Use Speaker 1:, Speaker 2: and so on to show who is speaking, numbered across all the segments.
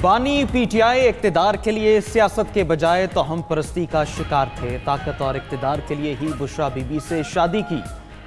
Speaker 1: बानी पीटीआई इक्तिदार के लिए सियासत के बजाय तोहम परस्ती का शिकार थे। ताकत और इक्तिदार के लिए ही बुशरा बीबी से शादी की।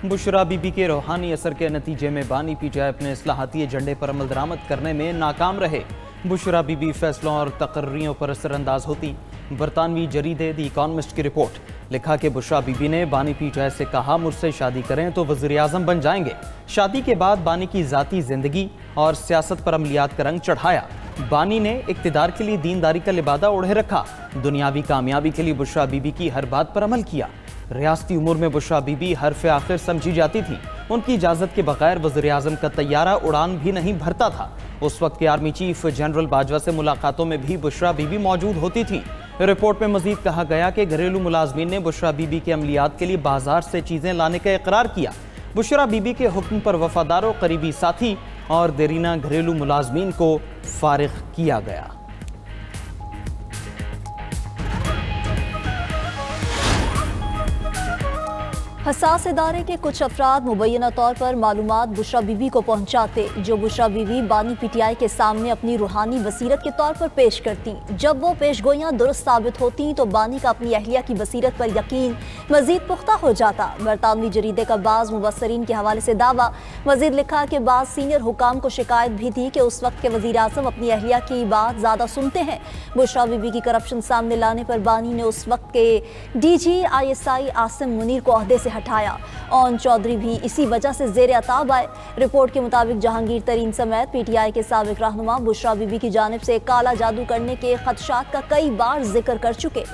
Speaker 1: बुशरा बीबी के रूहानी असर के नतीजे में बानी पीटीआई अपने इस्लाहाती एजेंडे पर अमल दरामद करने में नाकाम रहे। बुशरा बीबी फैसलों और तकर्रियों पर असरअंदाज होती। बरतानवी जरीदे द इकॉनमिस्ट की रिपोर्ट। लिखा कि बुशरा बीबी ने बानी पीटीआई से कहा, मुझसे शादी करें तो वज़ीर आज़म बन जाएंगे। शादी के बाद बानी की ज़ाती ज़िंदगी और सियासत पर अमलियात का रंग चढ़ाया। बानी ने इक्तिदार के लिए दीनदारी का लिबादा ओढ़े रखा। दुनियावी कामयाबी के लिए बुशरा बीबी की हर बात पर अमल किया। रियासती उमूर में बुशरा बीबी हरफ़े आखिर समझी जाती थी। उनकी इजाज़त के बगैर वज़ीर आज़म का तैयारा उड़ान भी नहीं भरता था। उस वक्त के आर्मी चीफ जनरल बाजवा से मुलाकातों में भी बुशरा बीबी मौजूद होती थी। रिपोर्ट में मजीद कहा गया कि घरेलू मुलाजमीन ने बुशरा बीबी के अमलियात के लिए बाजार से चीज़ें लाने का इकरार किया। बुशरा बीबी के हुक्म पर वफादारों, करीबी साथी और देरीना घरेलू मुलाजमीन को फारिग किया गया।
Speaker 2: हसास इदारे के कुछ अफराद मुबैना तौर पर मालूमात बुशरा बीबी को पहुंचाते, जो बुशरा बीबी बानी पीटीआई के सामने अपनी रूहानी बसीरत के तौर पर पेश करती। जब वो पेशगोइयाँ दुरुस्त साबित होती तो बानी का अपनी अहलिया की बसीरत पर यकीन मजीद पुख्ता हो जाता। बरतानवी जरीदे का बाज़ मुबस्सरीन के हवाले से दावा। मजीद लिखा कि बाज़ सीनियर हुकाम को शिकायत भी थी कि उस वक्त के वज़ीर आज़म अपनी अहलिया की बात ज़्यादा सुनते हैं। बुशरा बीबी की करप्शन सामने लाने पर बानी ने उस वक्त के DG आसिम मुनीर को ओहदे से हटाया। ओन चौधरी भी इसी वजह से जेर अताब आए। रिपोर्ट के मुताबिक जहांगीर तरीन समेत पीटीआई के साबिक रहनुमा बुशरा बीबी की जानिब से काला जादू करने के खदशात का कई बार जिक्र कर चुके।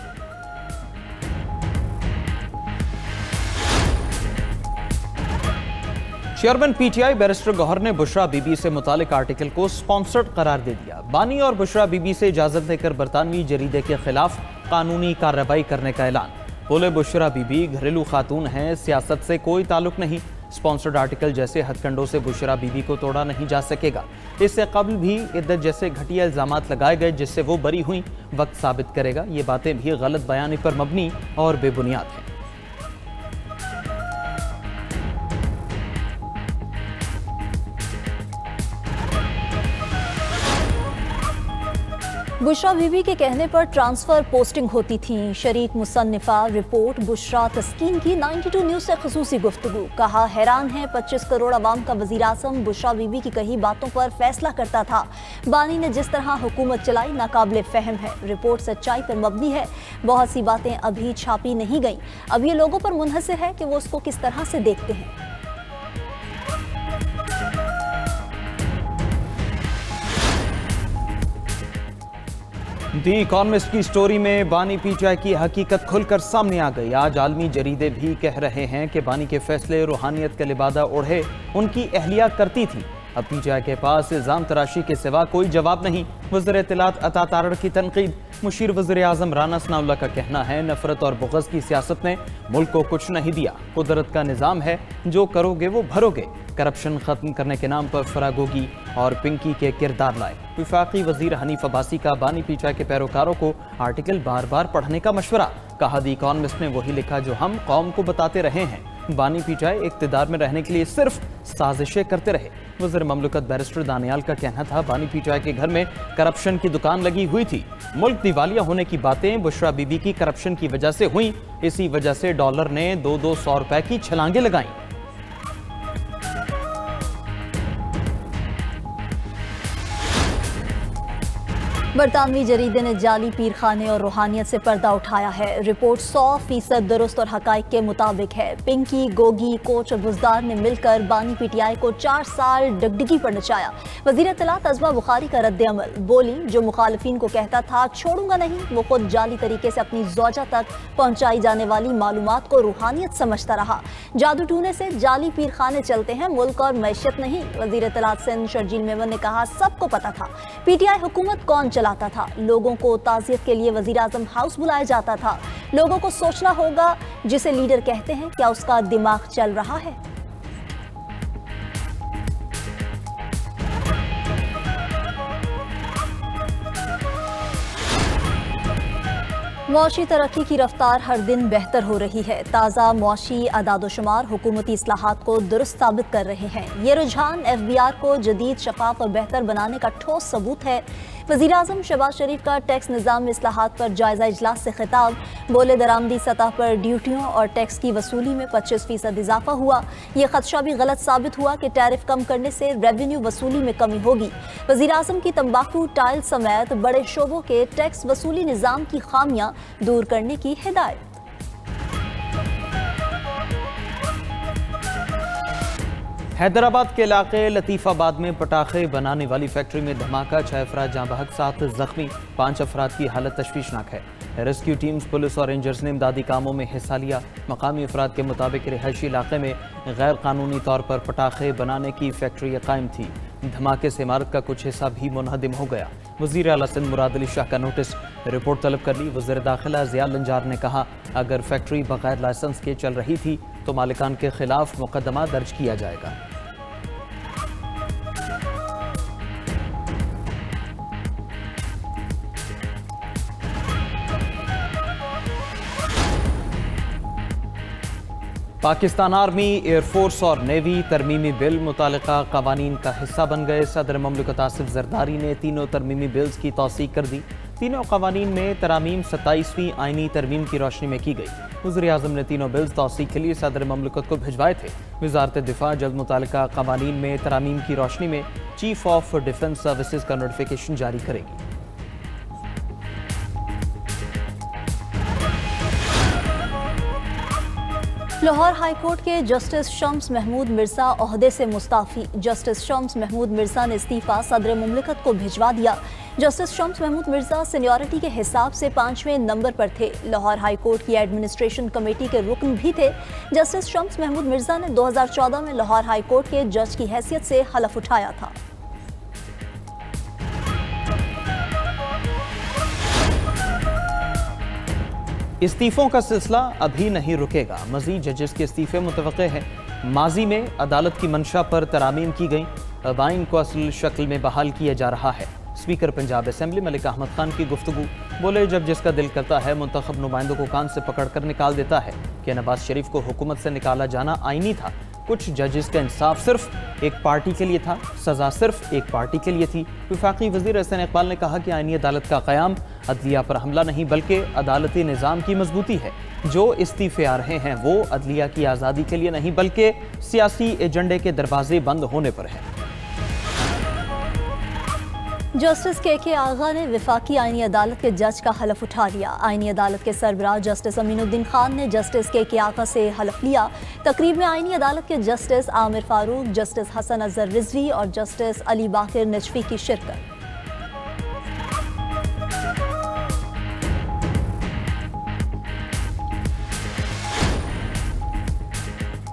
Speaker 1: चेयरमैन पीटीआई बैरिस्टर गौहर ने बुशरा बीबी से मुतालिक आर्टिकल को स्पॉन्सर्ड करार दे दिया। बानी और बुशरा बीबी से इजाजत लेकर बरतानवी जरीदे के खिलाफ कानूनी कार्रवाई करने का ऐलान। बोले, बुशरा बीबी घरेलू खातून हैं, सियासत से कोई ताल्लुक नहीं। स्पॉन्सर्ड आर्टिकल जैसे हथकंडों से बुशरा बीबी को तोड़ा नहीं जा सकेगा। इससे कबल भी इद्दत जैसे घटिया इल्जामात लगाए गए जिससे वो बरी हुई। वक्त साबित करेगा। ये बातें भी गलत बयानी पर मबनी और बेबुनियाद हैं।
Speaker 2: बुशरा बीबी के कहने पर ट्रांसफर पोस्टिंग होती थी। शरीक मुसन्निफा। रिपोर्ट बुशरा तस्कीन की 92 न्यूज़ से खसूसी गुफ्तगू। कहा, हैरान है 25 करोड़ अवाम का वज़ीर आज़म बुशरा बीबी की कही बातों पर फैसला करता था। बानी ने जिस तरह हुकूमत चलाई नाकाबिले फ़हम है। रिपोर्ट सच्चाई पर मबनी है। बहुत सी बातें अभी छापी नहीं गई। अब ये लोगों पर मुनहसर है कि वो उसको किस तरह से देखते हैं।
Speaker 1: दी इकॉनमिस्ट की स्टोरी में बानी पीटीआई की हकीकत खुलकर सामने आ गई। आज आलमी जरीदे भी कह रहे हैं कि बानी के फैसले रूहानियत का लिबादा ओढ़े उनकी अहलिया करती थी। अब पीटीआई के पास इल्जाम तराशी के सिवा कोई जवाब नहीं। वज़ीर इत्तलात अता तारड़ की तनकीद। मुशीर वज़ीर आज़म राना सनाउल्लाह का कहना है, नफरत और बुग़्ज़ की सियासत ने मुल्क को कुछ नहीं दिया। कुदरत का निज़ाम है, जो करोगे वो भरोगे। करप्शन ख़त्म करने के नाम पर फरागोगी और पिंकी के किरदार लाए। वफाकी वज़ीर हनीफ अब्बासी का बानी पीटीआई के पैरोकारों को आर्टिकल बार बार पढ़ने का मशवरा। कहा, दी इकॉनमिस्ट ने वही लिखा जो हम कौम को बताते रहे हैं। बानी पीटीआई इक़्तिदार में रहने के लिए सिर्फ साजिशें करते रहे। वज़ीर ममलकत बैरिस्टर दानियाल का कहना था, बानी पीटीआई के घर में करप्शन की दुकान लगी हुई थी। मुल्क दिवालिया होने की बातें बुशरा बीबी की करप्शन की वजह से हुई। इसी वजह से डॉलर ने 200 रुपए की छलांगे लगाई।
Speaker 2: बरतानवी जरीदे ने जाली पीर खाने और रूहानियत से पर्दा उठाया है। रिपोर्ट 100% दुरुस्त और हकाइक के मुताबिक है। पिंकी, गोगी, कोच और बुजदार ने मिलकर बानी पीटीआई को 4 साल डगडगी पर नचाया। वज़ीर इत्तलात अज़मा बुखारी का रद्द अमल। बोली, जो मुखालिफिन को कहता था छोड़ूंगा नहीं, वो खुद जाली तरीके से अपनी ज़ौजा तक पहुँचाई जाने वाली मालूमात को रूहानियत समझता रहा। जादू टूने से जाली पीर खाने चलते हैं, मुल्क और मैशत नहीं। वज़ीर इत्तलात सिंध शर्जील मेमन ने कहा, सबको पता था पीटीआई हुकूमत कौन चलाता था। लोगों को ताज़ियत के लिए वज़ीर आज़म हाउस बुलाया जाता था। लोगों को सोचना होगा, जिसे लीडर कहते हैं क्या उसका दिमाग चल रहा है। मुआशी तरक्की की रफ्तार हर दिन बेहतर हो रही है। ताज़ा मुआशी अदादोशुमार हुकूमती इस्लाहात को दुरुस्त साबित कर रहे हैं। ये रुझान FBR को जदीद, शफाफ और बेहतर बनाने का ठोस सबूत है। वज़ीर-ए-आज़म शहबाज शरीफ का टैक्स निज़ाम में इस्लाहात पर जायज़ा इजलास से खिताब। बोले दरामदी सतह पर ड्यूटियों और टैक्स की वसूली में 25% इजाफा हुआ। ये खदशा भी गलत साबित हुआ कि टैरिफ कम करने से रेवेन्यू वसूली में कमी होगी। वज़ीर-ए-आज़म की तंबाकू, टाइल समेत बड़े शोबों के टैक्स वसूली निज़ाम की खामियां दूर करने की हिदायत।
Speaker 1: हैदराबाद के इलाके लतीफ़ाबाद में पटाखे बनाने वाली फैक्ट्री में धमाका, 6 अफराद जाँ बहक, 7 जख्मी, 5 अफराद की हालत तशवीशनाक है। रेस्क्यू टीम्स, पुलिस और रेंजर्स ने इमदादी कामों में हिस्सा लिया। मकामी अफराद के मुताबिक रिहायशी इलाके में गैर कानूनी तौर पर पटाखे बनाने की फैक्ट्री कायम थी। धमाके से इमारत का कुछ हिस्सा भी मुनहदिम हो गया। वज़ीर आला सिंध मुराद अली शाह का नोटिस, रिपोर्ट तलब कर ली। वज़ीर दाखिला ज़िया लंजार ने कहा, अगर फैक्ट्री बगैर लाइसेंस के चल रही थी तो मालिकान के खिलाफ मुकदमा दर्ज किया जाएगा। पाकिस्तान आर्मी, एयरफोर्स और नेवी तरमीमी बिल मुतालिका कवानीन का हिस्सा बन गए। सदर ममलिकत आसिफ जरदारी ने तीनों तरमीमी बिल्स की तौसीक कर दी। तीनों कवानीन में तरामीम 27वीं आइनी तरमीम की रोशनी में की गई। वज़ीर-ए-आज़म ने तीनों बिल्स तौसीक के लिए सदर ममलिकत को भिजवाए थे। वज़ारत दिफा जल्द मुतालिका कवानीन में तरामीम की रोशनी में चीफ ऑफ डिफेंस सर्विसेज का नोटिफिकेशन जारी करेगी।
Speaker 2: लाहौर हाई कोर्ट के जस्टिस शम्स महमूद मिर्जा ओहदे से मुस्ताफ़ी। जस्टिस शम्स महमूद मिर्जा ने इस्तीफ़ा सदर मुमलिकत को भिजवा दिया। जस्टिस शम्स महमूद मिर्जा सीनियरिटी के हिसाब से 5वें नंबर पर थे। लाहौर हाई कोर्ट की एडमिनिस्ट्रेशन कमेटी के रुकन भी थे। जस्टिस शम्स महमूद मिर्जा ने 2014 में लाहौर हाई कोर्ट के जज की हैसियत से हलफ उठाया था।
Speaker 1: इस्तीफों का सिलसिला अभी नहीं रुकेगा। मजीद जजेस के इस्तीफे मुतवक्के हैं। माजी में अदालत की मंशा पर तरामीम की गई। अब आइन को असल शक्ल में बहाल किया जा रहा है। स्पीकर पंजाब असेंबली मलिक अहमद खान की गुफ्तगू, बोले जब जिसका दिल करता है मुंतखब नुमाइंदों को कान से पकड़ कर निकाल देता है। कि नवाज शरीफ को हुकूमत से निकाला जाना आईनी था। कुछ जजेस का इंसाफ सिर्फ एक पार्टी के लिए था, सजा सिर्फ एक पार्टी के लिए थी। वफाकी वज़ीर एहसन इकबाल ने कहा कि आईनी अदालत का क़याम अदलिया पर हमला नहीं बल्कि अदालती निज़ाम की मजबूती है। जो इस्तीफे आ रहे हैं वो अदलिया की आज़ादी के लिए नहीं बल्कि सियासी एजेंडे के दरवाजे बंद होने पर है।
Speaker 2: जस्टिस के आगा ने वफाकी आईनी अदालत के जज का हलफ उठा लिया। आईनी अदालत के सरबराह जस्टिस अमीनुद्दीन खान ने जस्टिस के आगा से हलफ लिया। तकरीब में आईनी अदालत के जस्टिस आमिर फारूक, जस्टिस हसन अजहर रिजवी और जस्टिस अली बाकिर नजफी की शिरकत।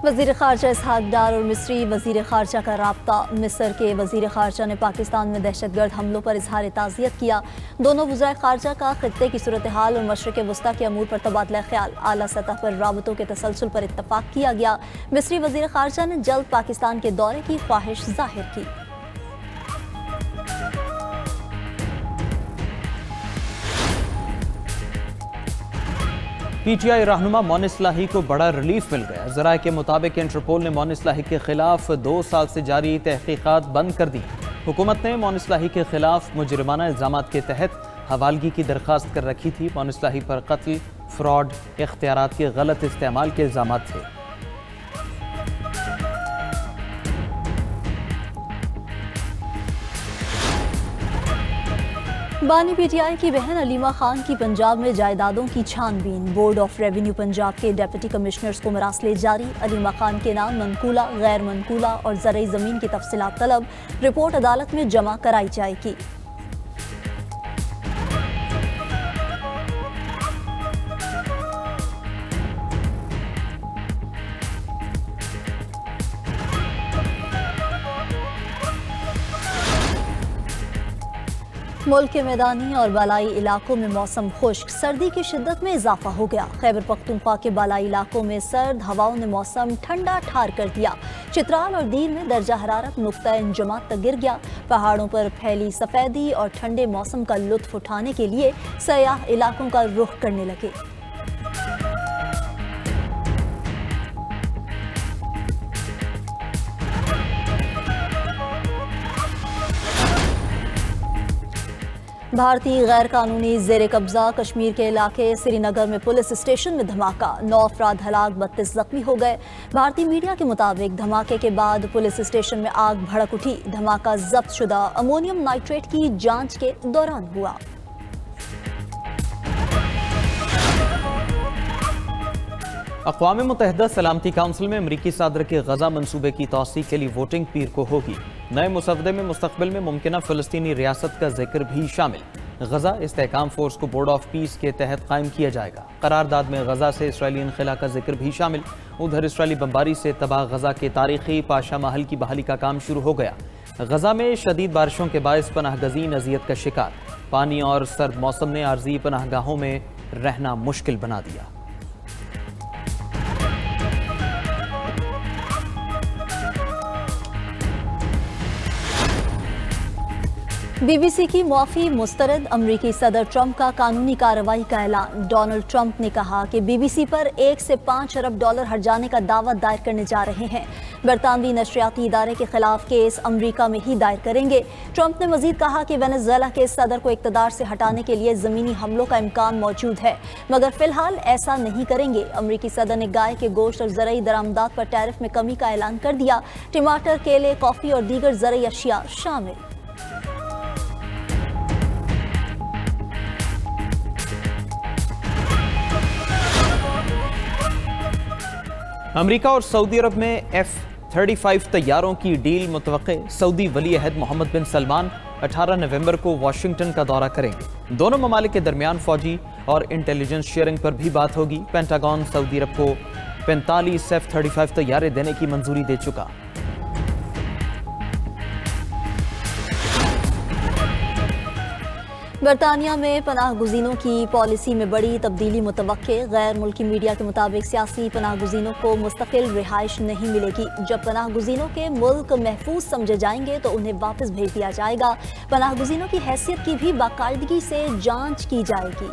Speaker 2: वज़ीर ख़ारजा इसहाक डार और मिस्री वज़ीर ख़ारजा का राब्ता। मिस्र के वज़ीर ख़ारजा ने पाकिस्तान में दहशतगर्द हमलों पर इजहार ताज़ियत किया। दोनों वज़राए ख़ारजा का ख़ित्ते की सूरत हाल और मशरिक़ वस्ता के अमूर पर तबादला ख्याल। आला सतह पर राबतों के तसलसल पर इत्तफ़ाक़ किया गया। मिस्री वज़ीर ख़ारजा ने जल्द पाकिस्तान के दौरे की ख्वाहिश ज़ाहिर की।
Speaker 1: पीटीआई रहनुमा मोइन इस्लाही को बड़ा रिलीफ मिल गया। ज़राए के मुताबिक इंटरपोल ने मोइन इस्लाही के खिलाफ 2 साल से जारी तहकीकात बंद कर दी। हुकूमत ने मोइन इस्लाही के खिलाफ मुजरिमाना इल्ज़ामात के तहत हवालगी की दरख्वास्त कर रखी थी। मोइन इस्लाही पर कत्ल, फ्रॉड, इख्तियारात के गलत इस्तेमाल के इल्ज़ामात थे।
Speaker 2: बानी पीटीआई की बहन अलीमा खान की पंजाब में जायदादों की छानबीन। बोर्ड ऑफ रेवेन्यू पंजाब के डिप्टी कमिश्नर्स को मरासले जारी। अलीमा खान के नाम मनकूला, गैर मनकूला और ज़रई ज़मीन की तफसीलात तलब। रिपोर्ट अदालत में जमा कराई जाएगी। मुल्क के मैदानी और बालाई इलाकों में मौसम खुश्क, सर्दी की शिद्दत में इजाफा हो गया। खैबर पख्तूनख्वा के बालाई इलाकों में सर्द हवाओं ने मौसम ठंडा ठार कर दिया। चित्राल और दीर में दर्जा हरारत नुक्ता इंजमात तक गिर गया। पहाड़ों पर फैली सफ़ेदी और ठंडे मौसम का लुत्फ उठाने के लिए सयाह इलाकों का रुख करने लगे। भारतीय गैर कानूनी जेर कब्जा कश्मीर के इलाके श्रीनगर में पुलिस स्टेशन में धमाका, 9 अफराद हलाक, 32 जख्मी हो गए। भारतीय मीडिया के मुताबिक धमाके के बाद पुलिस स्टेशन में आग भड़क उठी। धमाका जब्त शुदा अमोनियम नाइट्रेट की जांच के दौरान हुआ।
Speaker 1: अक़वाम मुत्तहिदा सलामती काउंसिल में अमरीकी सदर के गजा मंसूबे की तौसीक़ के लिए वोटिंग पीर को होगी। नए मुसवदे में मुस्तक़बिल में मुमकिना फ़लस्तीनी रियासत का जिक्र भी शामिल। गजा इस्तेहकाम फोर्स को बोर्ड ऑफ पीस के तहत कायम किया जाएगा। करारदाद में गजा से इसराइली इनखला का जिक्र भी शामिल। उधर इसराइली बमबारी से तबाह गजा के तारीखी पाशा महल की बहाली का काम शुरू हो गया। गजा में शदीद बारिशों के बायस पनाह गज़ीन अजियत का शिकार। पानी और सर्द मौसम ने आर्जी पनाहगाहों में रहना मुश्किल बना दिया।
Speaker 2: बीबीसी की मुआफ़ी मुस्तरद, अमरीकी सदर ट्रंप का कानूनी कार्रवाई का ऐलान। डोनाल्ड ट्रंप ने कहा कि बीबीसी पर 1 से 5 अरब डॉलर हर्जाने का दावा दायर करने जा रहे हैं। बरतानवी नशरियाती इदारे के खिलाफ केस अमरीका में ही दायर करेंगे। ट्रंप ने मजीद कहा कि वेनेजुएला के सदर को इक़्तिदार से हटाने के लिए ज़मीनी हमलों का इम्कान मौजूद है, मगर फिलहाल ऐसा नहीं करेंगे। अमरीकी सदर ने गाय के गोश्त और ज़रई दरामदात पर टैरिफ में कमी का ऐलान कर दिया। टमाटर, केले, कॉफ़ी और दीगर ज़रई अशिया शामिल।
Speaker 1: अमेरिका और सऊदी अरब में F-35 तैयारों की डील मुतवक्के। सऊदी वली अहद मोहम्मद बिन सलमान 18 नवंबर को वाशिंगटन का दौरा करेंगे। दोनों ममालिक के दरमियान फौजी और इंटेलिजेंस शेयरिंग पर भी बात होगी। पेंटागन सऊदी अरब को 45 F-35 तैयारे देने की मंजूरी दे चुका।
Speaker 2: बरतानिया में पनाह गुज़ीनों की पॉलिसी में बड़ी तब्दीली मुतवक्के। गैर मुल्की मीडिया के मुताबिक सियासी पनाह गुज़ीनों को मुस्तकिल रिहाइश नहीं मिलेगी। जब पनाह गुज़ीनों के मुल्क महफूज समझे जाएंगे तो उन्हें वापस भेज दिया जाएगा। पनाह गुज़ीनों की हैसियत की भी बाकायदगी से जांच की जाएगी।